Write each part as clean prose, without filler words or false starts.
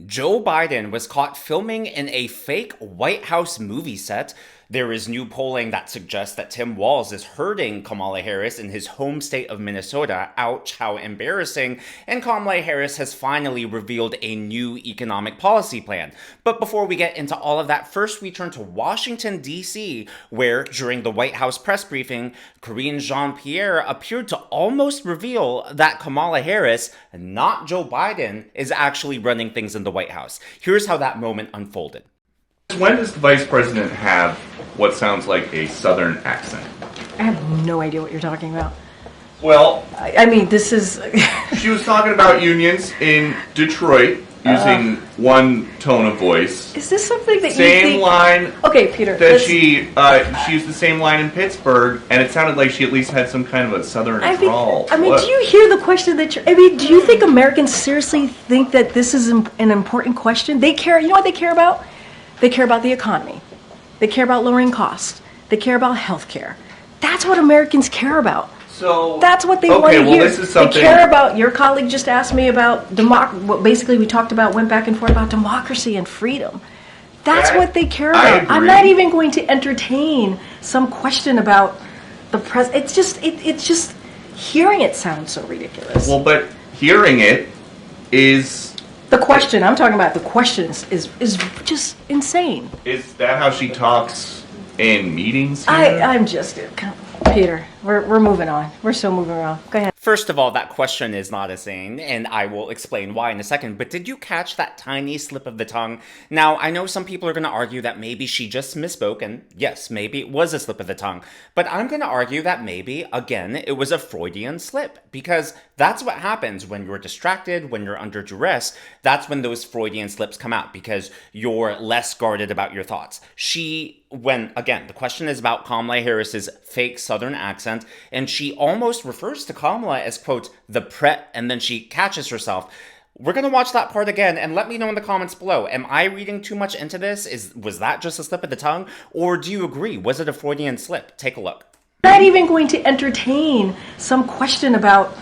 Joe Biden was caught filming in a fake White House movie set. There is new polling that suggests that Tim Walz is hurting Kamala Harris in his home state of Minnesota. Ouch, how embarrassing. And Kamala Harris has finally revealed a new economic policy plan. But before we get into all of that, first we turn to Washington, D.C., where during the White House press briefing, Karine Jean-Pierre appeared to almost reveal that Kamala Harris, not Joe Biden, is actually running things in the White House. Here's how that moment unfolded. When does the vice president have what sounds like a southern accent? I have no idea what you're talking about. Well, I mean, this is... she was talking about unions in Detroit using one tone of voice. Is this something that you Same think... line Okay, Peter. that she used the same line in Pittsburgh, and it sounded like she at least had some kind of a southern drawl. I mean, do you hear the question that you're... I mean, do you think Americans seriously think that this is an important question? They care... You know what they care about? They care about the economy. They care about lowering costs. They care about health care. That's what Americans care about. So that's what they want to hear. This is something... They care about, your colleague just asked me about, basically we talked about, went back and forth about democracy and freedom. That's what they care about. I'm not even going to entertain some question about the president. It's just, hearing it sounds so ridiculous. Well, but hearing it is... The question, I'm talking about the question is just insane. Is that how she talks in meetings here? I'm just, Peter, we're moving on. We're still moving on. Go ahead. First of all, that question is not insane, and I will explain why in a second, but did you catch that tiny slip of the tongue? Now, I know some people are going to argue that maybe she just misspoke, and yes, maybe it was a slip of the tongue, but I'm going to argue that maybe, again, it was a Freudian slip, because that's what happens when you're distracted, when you're under duress. That's when those Freudian slips come out, because you're less guarded about your thoughts. Again, the question is about Kamala Harris's fake Southern accent, and she almost refers to Kamala as, quote, the pret, and then she catches herself. We're going to watch that part again, and let me know in the comments below. Am I reading too much into this? Was that just a slip of the tongue? Or do you agree? Was it a Freudian slip? Take a look. I'm not even going to entertain some question about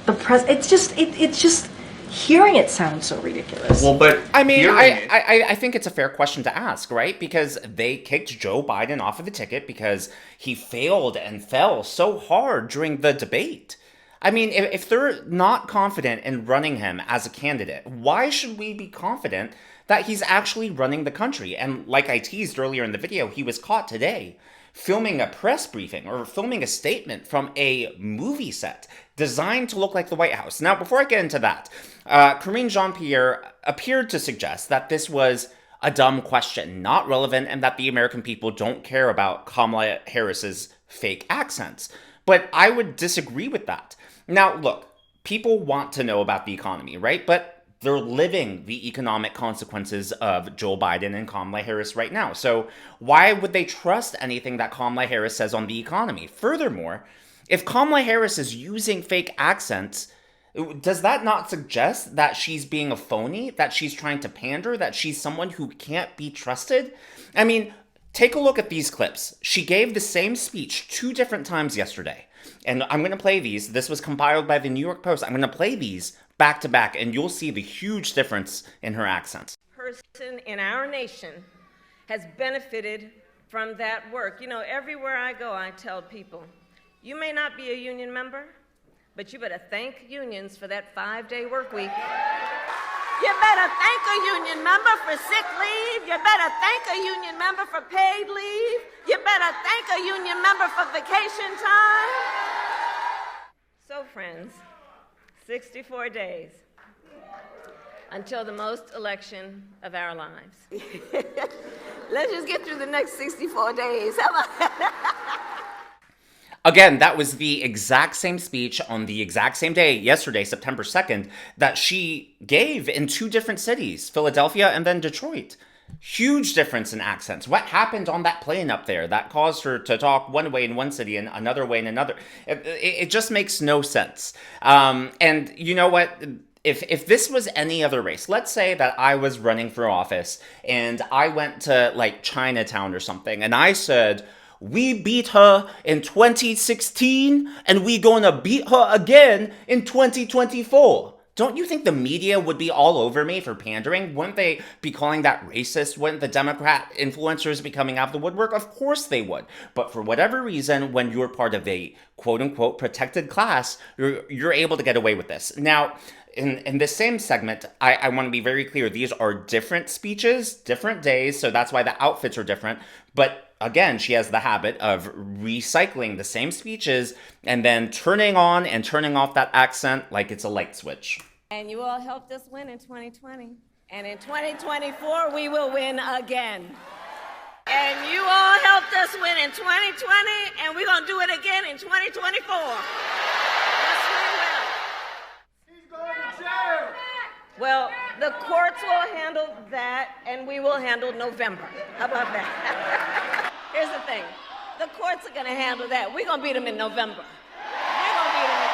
the president. It's just... Hearing it sounds so ridiculous. Well, but I mean, I think it's a fair question to ask, right? Because they kicked Joe Biden off of the ticket because he failed and fell so hard during the debate. I mean, if they're not confident in running him as a candidate, why should we be confident that he's actually running the country? And like I teased earlier in the video, he was caught today filming a press briefing or filming a statement from a movie set designed to look like the White House. Now, before I get into that, Karine Jean-Pierre appeared to suggest that this was a dumb question, not relevant, and that the American people don't care about Kamala Harris's fake accents. But I would disagree with that. Now, look, people want to know about the economy, right? But they're living the economic consequences of Joe Biden and Kamala Harris right now. So why would they trust anything that Kamala Harris says on the economy? Furthermore, if Kamala Harris is using fake accents, does that not suggest that she's being a phony, that she's trying to pander, that she's someone who can't be trusted? I mean, take a look at these clips. She gave the same speech 2 different times yesterday. And I'm going to play these. This was compiled by the New York Post. I'm going to play these back to back, and you'll see the huge difference in her accents. Person in our nation has benefited from that work. You know, everywhere I go, I tell people, you may not be a union member, but you better thank unions for that 5-day work week. You better thank a union member for sick leave. You better thank a union member for paid leave. You better thank a union member for vacation time. So, friends, 64 days until the most election of our lives. Let's just get through the next 64 days. How about that? Again, that was the exact same speech on the exact same day, yesterday, September 2nd, that she gave in 2 different cities, Philadelphia and then Detroit. Huge difference in accents. What happened on that plane up there that caused her to talk one way in one city and another way in another? It just makes no sense. And you know what? If this was any other race, let's say that I was running for office and I went to like Chinatown or something and I said, we beat her in 2016 and we gonna beat her again in 2024. don't you think the media would be all over me for pandering? Wouldn't they be calling that racist? Wouldn't the Democrat influencers be coming out of the woodwork? Of course they would. But for whatever reason, when you're part of a quote-unquote protected class, you're able to get away with this. Now, in this same segment, I want to be very clear. These are different speeches, different days, so that's why the outfits are different. But again, she has the habit of recycling the same speeches and then turning on and turning off that accent like it's a light switch. And you all helped us win in 2020. And in 2024, we will win again. And you all helped us win in 2020, and we're going to do it again in 2024. Yes, we will. Well, the courts will handle that, and we will handle November. How about that? Here's the thing. The courts are going to handle that. We're going to beat them in November. We're going to beat them in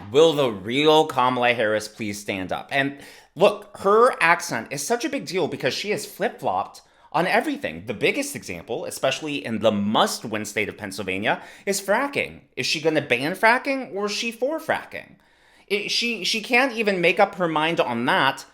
November. Will the real Kamala Harris please stand up? And look, her accent is such a big deal because she has flip-flopped on everything. The biggest example, especially in the must-win state of Pennsylvania, is fracking. Is she going to ban fracking, or is she for fracking? She can't even make up her mind on that,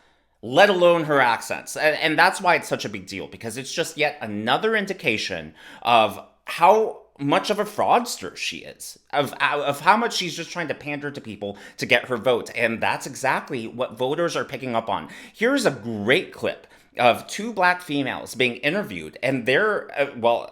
let alone her accents. And that's why it's such a big deal, because it's just yet another indication of how much of a fraudster she is, of how much she's just trying to pander to people to get her vote. And that's exactly what voters are picking up on. Here's a great clip of two black females being interviewed, and they're,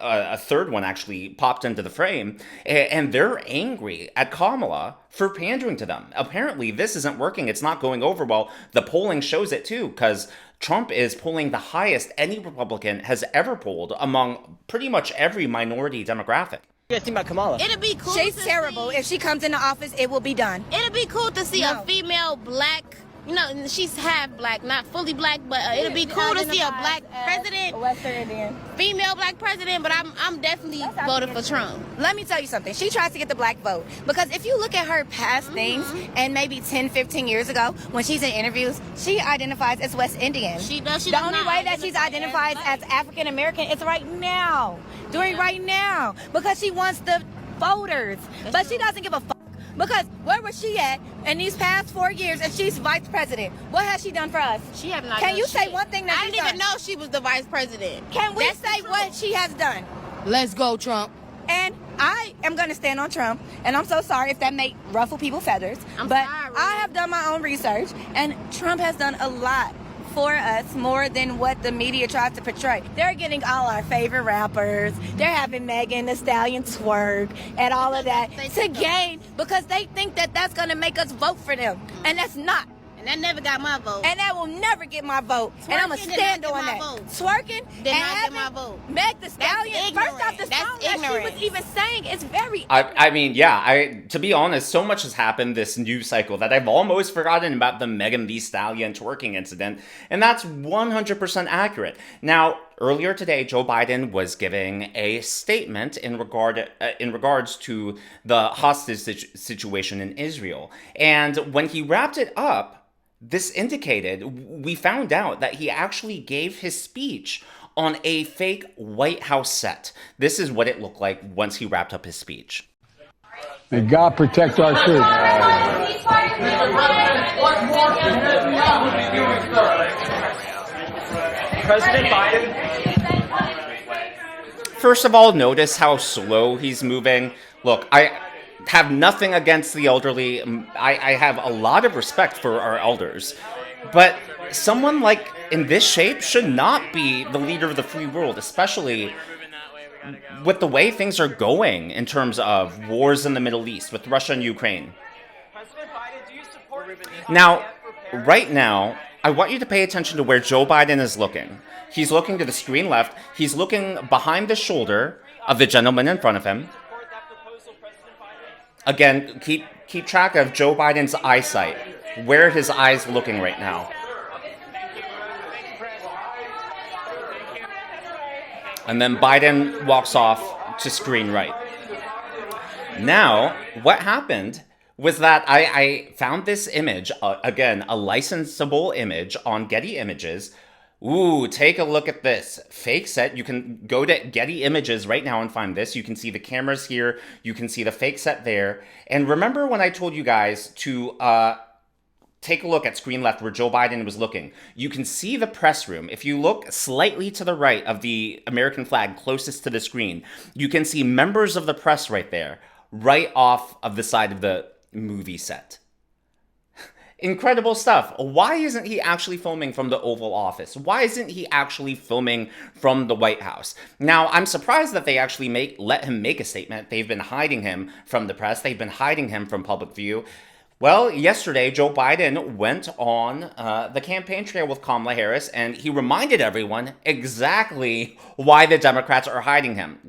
a third one actually popped into the frame, and they're angry at Kamala for pandering to them. Apparently, this isn't working. It's not going over well. The polling shows it too, because Trump is polling the highest any Republican has ever polled among pretty much every minority demographic. You guys think about Kamala? It'll be cool. She's terrible. If she comes into office, it will be done. It'll be cool to see a female black. You know, she's half black, not fully black, but it'll be cool to see a black president, A Western Indian. female black president. But I'm definitely voting for Trump. Let me tell you something. She tries to get the black vote. Because if you look at her past things, and maybe 10, 15 years ago, when she's in interviews, she identifies as West Indian. She does. The only way that she's identified as African American is right now. Right now. Because she wants the voters. But she doesn't give a fuck. Because where was she at in these past 4 years if she's vice president? What has she done for us? She have not. Can you say one thing that I she's didn't even done? know she was the vice president. Can we That's say what she has done? Let's go, Trump. And I am going to stand on Trump, and I'm so sorry if that may ruffle people's feathers. But sorry. I have done my own research, and Trump has done a lot for us, more than what the media tries to portray. They're getting all our favorite rappers. They're having Megan Thee Stallion twerk and all of that to gain, because they think that that's going to make us vote for them. And that's not. And that never got my vote. And that will never get my vote. And I'm going to Twerking did stand not get on my that. vote. Twerking Did and not get my having vote. Meg Thee Stallion, ignorant. first off, the That's song that she ignorant. was even saying is very I mean, yeah, to be honest, so much has happened this news cycle that I've almost forgotten about the Megan Thee Stallion twerking incident, and that's 100% accurate. Now, earlier today, Joe Biden was giving a statement in regards to the hostage situation in Israel, and when he wrapped it up, this indicated, we found out that he actually gave his speech on a fake White House set. This is what it looked like once he wrapped up his speech. May God protect our troops. President Biden. First of all, notice how slow he's moving. Look, I have nothing against the elderly. I have a lot of respect for our elders. But someone like in this shape should not be the leader of the free world, especially with the way things are going in terms of wars in the Middle East with Russia and Ukraine. President Biden, do you support Now, right now, I want you to pay attention to where Joe Biden is looking. He's looking to the screen left. He's looking behind the shoulder of the gentleman in front of him. Again, keep track of Joe Biden's eyesight. Where his eyes looking right now. And then Biden walks off to screen right. Now, what happened was that I found this image, again, a licensable image on Getty Images. Ooh, take a look at this. Fake set. You can go to Getty Images right now and find this. You can see the cameras here. You can see the fake set there. And remember when I told you guys to take a look at screen left where Joe Biden was looking. You can see the press room. If you look slightly to the right of the American flag closest to the screen, you can see members of the press right there, right off of the side of the movie set. Incredible stuff. Why isn't he actually filming from the Oval Office? Why isn't he actually filming from the White House? Now, I'm surprised that they actually let him make a statement. They've been hiding him from the press. They've been hiding him from public view. Well, yesterday, Joe Biden went on the campaign trail with Kamala Harris, and he reminded everyone exactly why the Democrats are hiding him.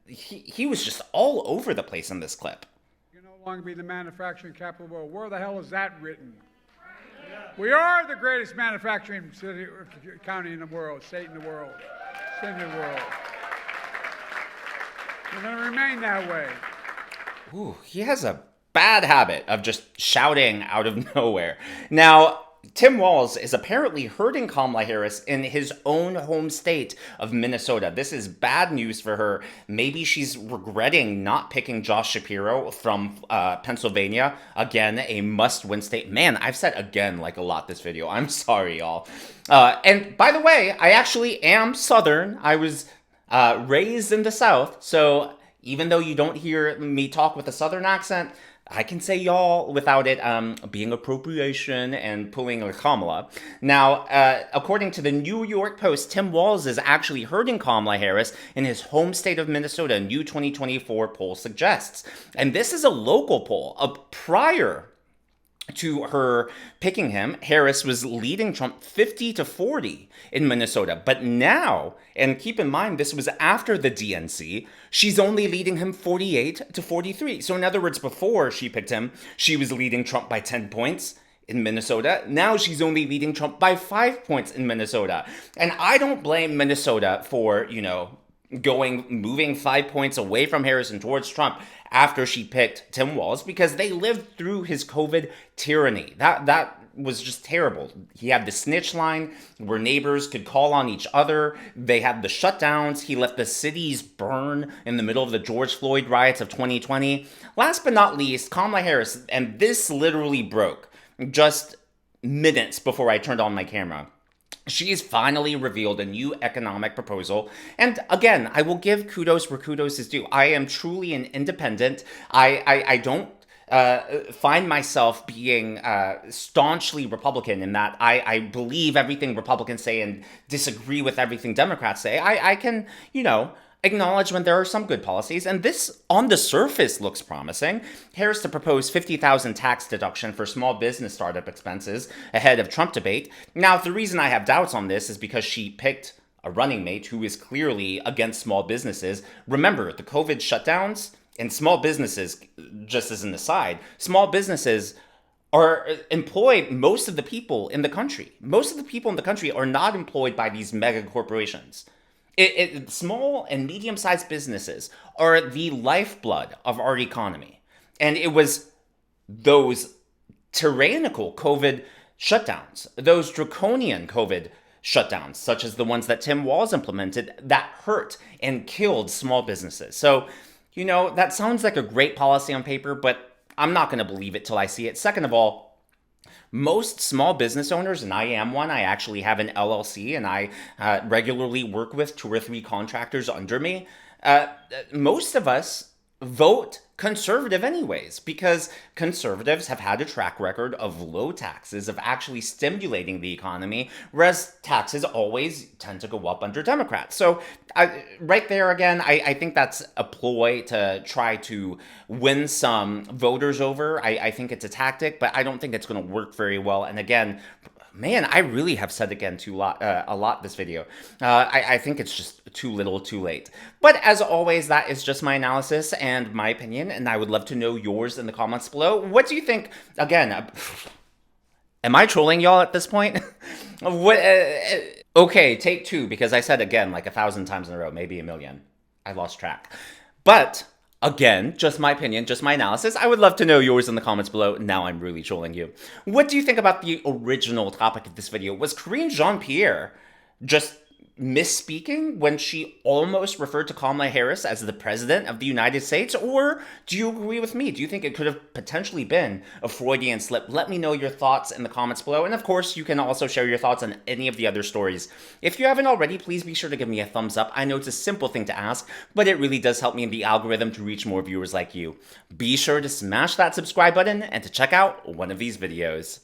He was just all over the place in this clip. You can no longer be the manufacturing capital of the world. Where the hell is that written? We are the greatest manufacturing city, county in the world, state in the world, city in the world. We're going to remain that way. Ooh, he has a bad habit of just shouting out of nowhere. Now, Tim Walz is apparently hurting Kamala Harris in his own home state of Minnesota. This is bad news for her. Maybe she's regretting not picking Josh Shapiro from Pennsylvania. Again, a must-win state. Man, I've said again like a lot this video. I'm sorry, y'all. And by the way, I actually am Southern. I was raised in the South, so even though you don't hear me talk with a Southern accent, I can say y'all without it being appropriation and pulling a Kamala. Now, according to the New York Post, Tim Walz is actually hurting Kamala Harris in his home state of Minnesota, a new 2024 poll suggests. And this is a local poll. Prior to her picking him, Harris was leading Trump 50-40 in Minnesota. But now, and keep in mind, this was after the DNC, she's only leading him 48-43. So in other words, before she picked him, she was leading Trump by 10 points in Minnesota. Now she's only leading Trump by 5 points in Minnesota. And I don't blame Minnesota for, moving 5 points away from Harris and towards Trump after she picked Tim Walz, because they lived through his COVID tyranny. That was just terrible. He had the snitch line where neighbors could call on each other. They had the shutdowns. He let the cities burn in the middle of the George Floyd riots of 2020. Last but not least, Kamala Harris, and this literally broke just minutes before I turned on my camera. She's finally revealed a new economic proposal. And again, I will give kudos where kudos is due. I am truly an independent. I don't find myself being staunchly Republican in that I believe everything Republicans say and disagree with everything Democrats say. I can, acknowledge when there are some good policies, and this, on the surface, looks promising. Harris to propose $50,000 tax deduction for small business startup expenses ahead of Trump debate. Now, the reason I have doubts on this is because she picked a running mate who is clearly against small businesses. Remember, the COVID shutdowns and small businesses, just as an aside, small businesses employ most of the people in the country. Most of the people in the country are not employed by these mega corporations. Small and medium-sized businesses are the lifeblood of our economy. And it was those tyrannical COVID shutdowns, those draconian COVID shutdowns, such as the ones that Tim Walz implemented, that hurt and killed small businesses. So, that sounds like a great policy on paper, but I'm not going to believe it till I see it. Second of all, most small business owners, and I am one, I actually have an LLC and I regularly work with 2 or 3 contractors under me. Most of us vote conservative anyways, because conservatives have had a track record of low taxes, of actually stimulating the economy, whereas taxes always tend to go up under Democrats. So right there again, I think that's a ploy to try to win some voters over. I think it's a tactic, but I don't think it's going to work very well. And again, man, I really have said again a lot this video. I think it's just too little, too late. But as always, that is just my analysis and my opinion, and I would love to know yours in the comments below. What do you think? Again, am I trolling y'all at this point? Okay, take 2, because I said again like 1,000 times in a row, maybe 1,000,000. I lost track. But again, just my opinion, just my analysis. I would love to know yours in the comments below. Now I'm really trolling you. What do you think about the original topic of this video? Was Karine Jean-Pierre just misspeaking when she almost referred to Kamala Harris as the president of the United States? Or do you agree with me? Do you think it could have potentially been a Freudian slip? Let me know your thoughts in the comments below. And of course, you can also share your thoughts on any of the other stories. If you haven't already, please be sure to give me a thumbs up. I know it's a simple thing to ask, but it really does help me in the algorithm to reach more viewers like you. Be sure to smash that subscribe button and to check out one of these videos.